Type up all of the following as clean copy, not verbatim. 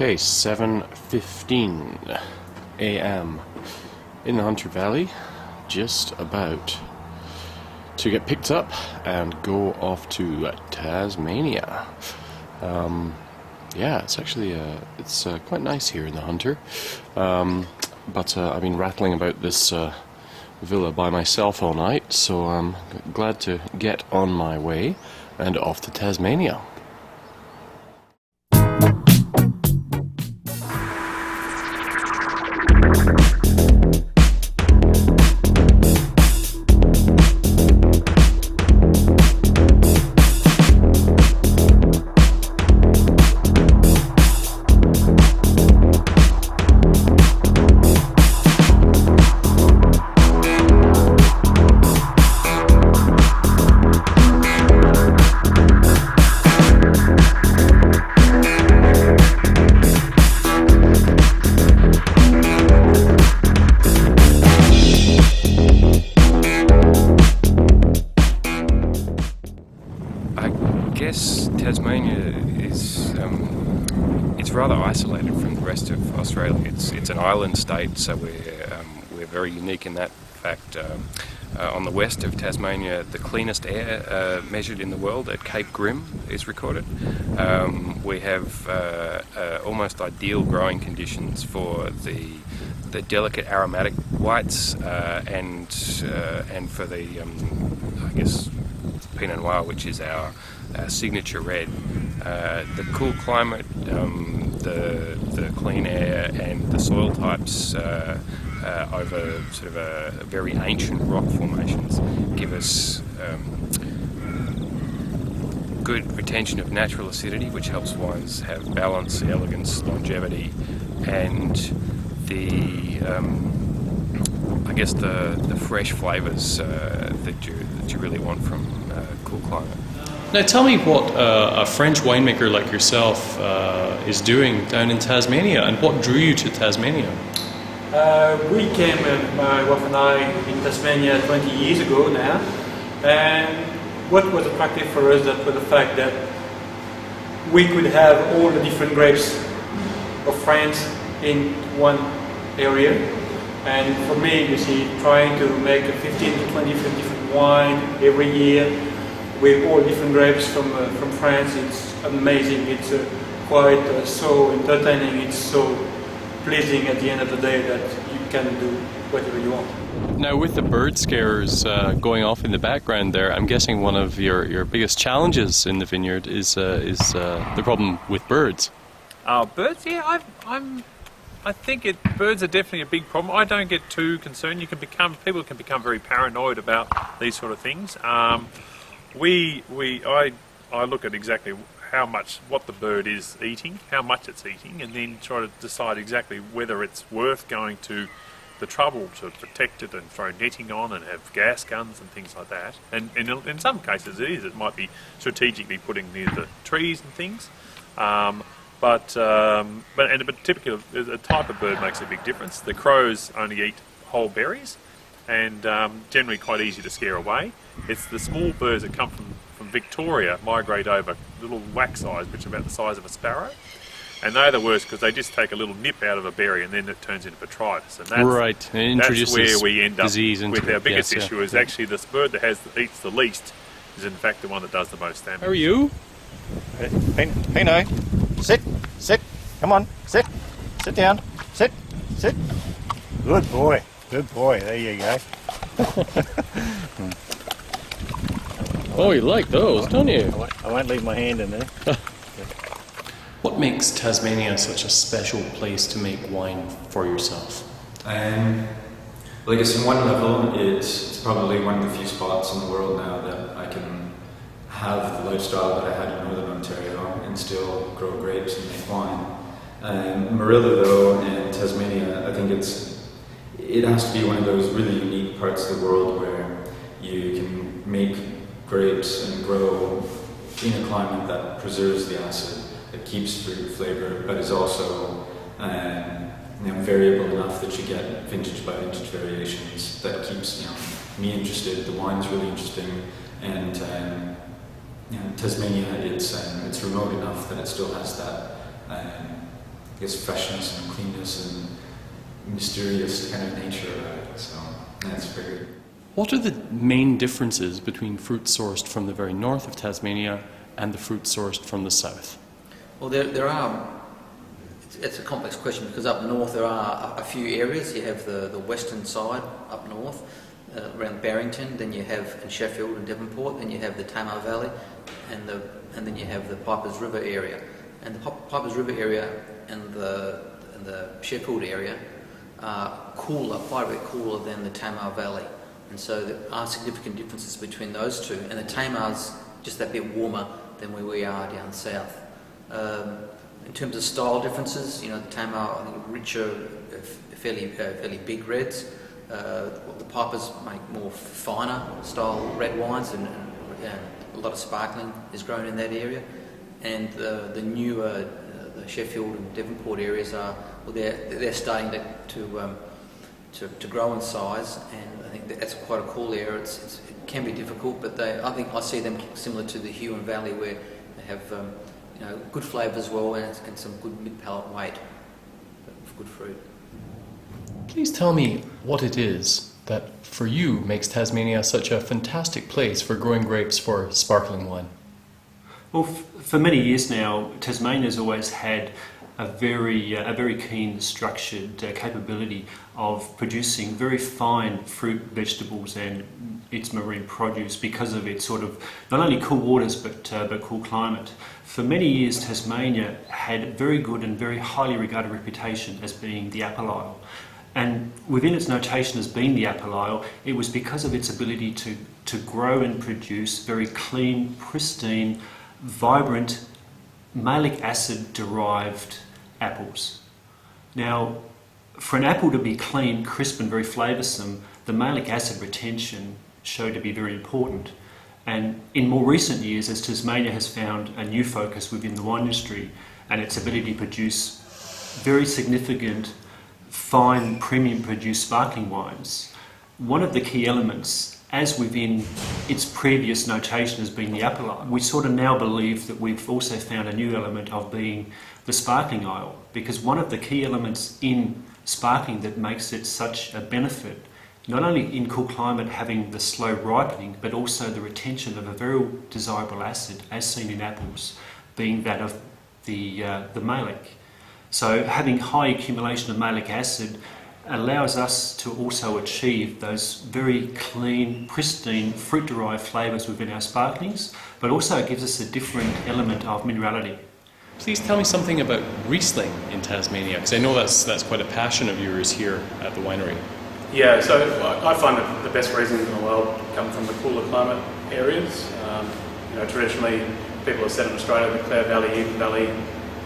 Okay, 7:15 a.m. in the Hunter Valley, just about to get picked up and go off to Tasmania. Yeah, it's actually it's quite nice here in the Hunter, but I've been rattling about this villa by myself all night, so I'm glad to get on my way and off to Tasmania. Tasmania is it's rather isolated from the rest of Australia. It's an island state, so we're very unique in that fact. On the west of Tasmania, the cleanest air measured in the world at Cape Grim is recorded. We have almost ideal growing conditions for the delicate aromatic whites and for the I guess Pinot Noir, which is our signature red. The cool climate, the clean air, and the soil types over sort of a very ancient rock formations give us good retention of natural acidity, which helps wines have balance, elegance, longevity, and the I guess the fresh flavours that you really want from cool climate. Now tell me what a French winemaker like yourself is doing down in Tasmania, and what drew you to Tasmania? We came, my wife and I, in Tasmania 20 years ago now, and what was attractive for us that was the fact that we could have all the different grapes of France in one area. And for me, you see, trying to make 15 to 20 different wine every year with all different grapes from France, it's amazing. It's quite so entertaining. It's so pleasing at the end of the day that you can do whatever you want. Now, with the bird scares going off in the background there, I'm guessing one of your biggest challenges in the vineyard is the problem with birds. Birds, yeah, I think birds are definitely a big problem. I don't get too concerned. People can become very paranoid about these sort of things. I look at exactly what the bird is eating, how much it's eating, and then try to decide exactly whether it's worth going to the trouble to protect it and throw netting on and have gas guns and things like that. And in some cases it is. It might be strategically putting near the trees and things. But typically a type of bird makes a big difference. The crows only eat whole berries, and generally quite easy to scare away. It's the small birds that come from Victoria migrate over, little wax eyes, which are about the size of a sparrow, and they're the worst because they just take a little nip out of a berry and then it turns into botrytis, and that's where we end up with our biggest issue. Is actually this bird that eats the least is in fact the one that does the most damage. How are you? Pino, sit, come on, sit down, sit. Good boy, there you go. Oh, you like those, don't you? I won't leave my hand in there. What makes Tasmania such a special place to make wine for yourself? Well, I guess on one level, it's probably one of the few spots in the world now that I can have the lifestyle that I had in Northern Ontario and still grow grapes and make wine. Marilla, though, and Tasmania, I think it has to be one of those really unique parts of the world where you can make grapes and grow in a climate that preserves the acid, that keeps fruit flavor, but is also variable enough that you get vintage by vintage variations. That keeps me interested. The wine's really interesting, and Tasmania, it's remote enough that it still has that I guess, freshness and cleanness and mysterious kind of nature about it. So that's very good. What are the main differences between fruit sourced from the very north of Tasmania and the fruit sourced from the south? Well, there are. It's a complex question because up north there are a few areas. You have the western side up north, around Barrington. Then you have in Sheffield and Devonport. Then you have the Tamar Valley, and then you have the Pipers River area. And the Pipers River area and the Sheffield area are cooler, quite a bit cooler than the Tamar Valley. And so there are significant differences between those two. And the Tamar's just that bit warmer than where we are down south. In terms of style differences, the Tamar, I think, richer, fairly big reds. The Pipers make more finer style red wines, and a lot of sparkling is grown in that area. And the newer, the Sheffield and Devonport areas they're starting to grow in size, and I think that's quite a cool area. It can be difficult, but I think I see them similar to the Huon Valley, where they have good flavour as well, and some good mid-palate weight of good fruit. Please tell me what it is that, for you, makes Tasmania such a fantastic place for growing grapes for sparkling wine. Well, for many years now, Tasmania's always had a very keen, structured capability of producing very fine fruit, vegetables, and its marine produce because of its sort of not only cool waters but cool climate. For many years, Tasmania had a very good and very highly regarded reputation as being the apple isle. And within its notation as being the apple isle, it was because of its ability to grow and produce very clean, pristine, vibrant, malic acid derived apples. Now, for an apple to be clean, crisp and very flavoursome, the malic acid retention showed to be very important. And in more recent years, as Tasmania has found a new focus within the wine industry and its ability to produce very significant, fine, premium produced sparkling wines, one of the key elements, as within its previous notation as being the apple isle, we sort of now believe that we've also found a new element of being the sparkling isle, because one of the key elements in sparkling that makes it such a benefit, not only in cool climate having the slow ripening, but also the retention of a very desirable acid, as seen in apples, being that of the malic. So having high accumulation of malic acid allows us to also achieve those very clean, pristine, fruit-derived flavours within our sparklings, but also it gives us a different element of minerality. Please tell me something about Riesling in Tasmania, because I know that's quite a passion of yours here at the winery. Yeah, so I find that the best Rieslings in the world come from the cooler climate areas. Traditionally, people have said in Australia, the Clare Valley, Eden Valley,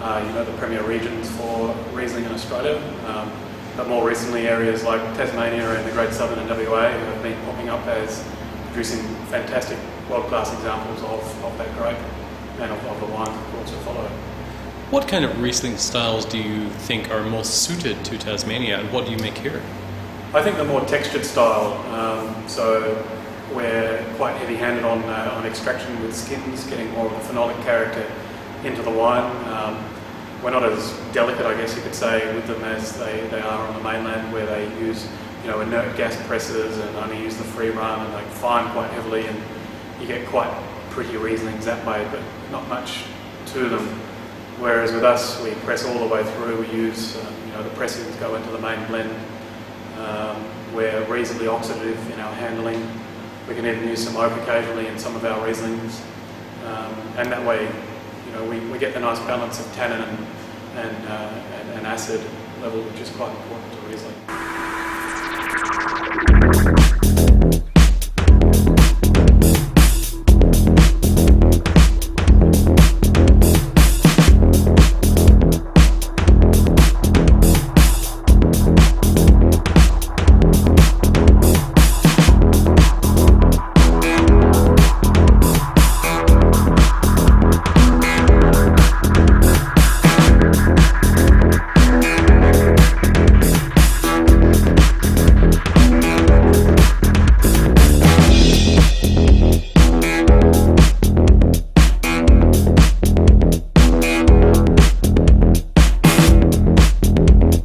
the premier regions for Riesling in Australia. But more recently, areas like Tasmania and the Great Southern and WA have been popping up as producing fantastic, world-class examples of that grape and of the wines that also follow. What kind of Riesling styles do you think are most suited to Tasmania, and what do you make here? I think the more textured style, so we're quite heavy-handed on extraction with skins, getting more of the phenolic character into the wine. We're not as delicate, I guess you could say, with them as they are on the mainland, where they use inert gas presses and only use the free run, and they fine quite heavily, and you get quite pretty Rieslings that way, but not much to them. Whereas with us, we press all the way through. We use the pressings go into the main blend. We're reasonably oxidative in our handling. We can even use some oak occasionally in some of our Rieslings, and that way, we get the nice balance of tannin and acid level, which is quite important to Riesling.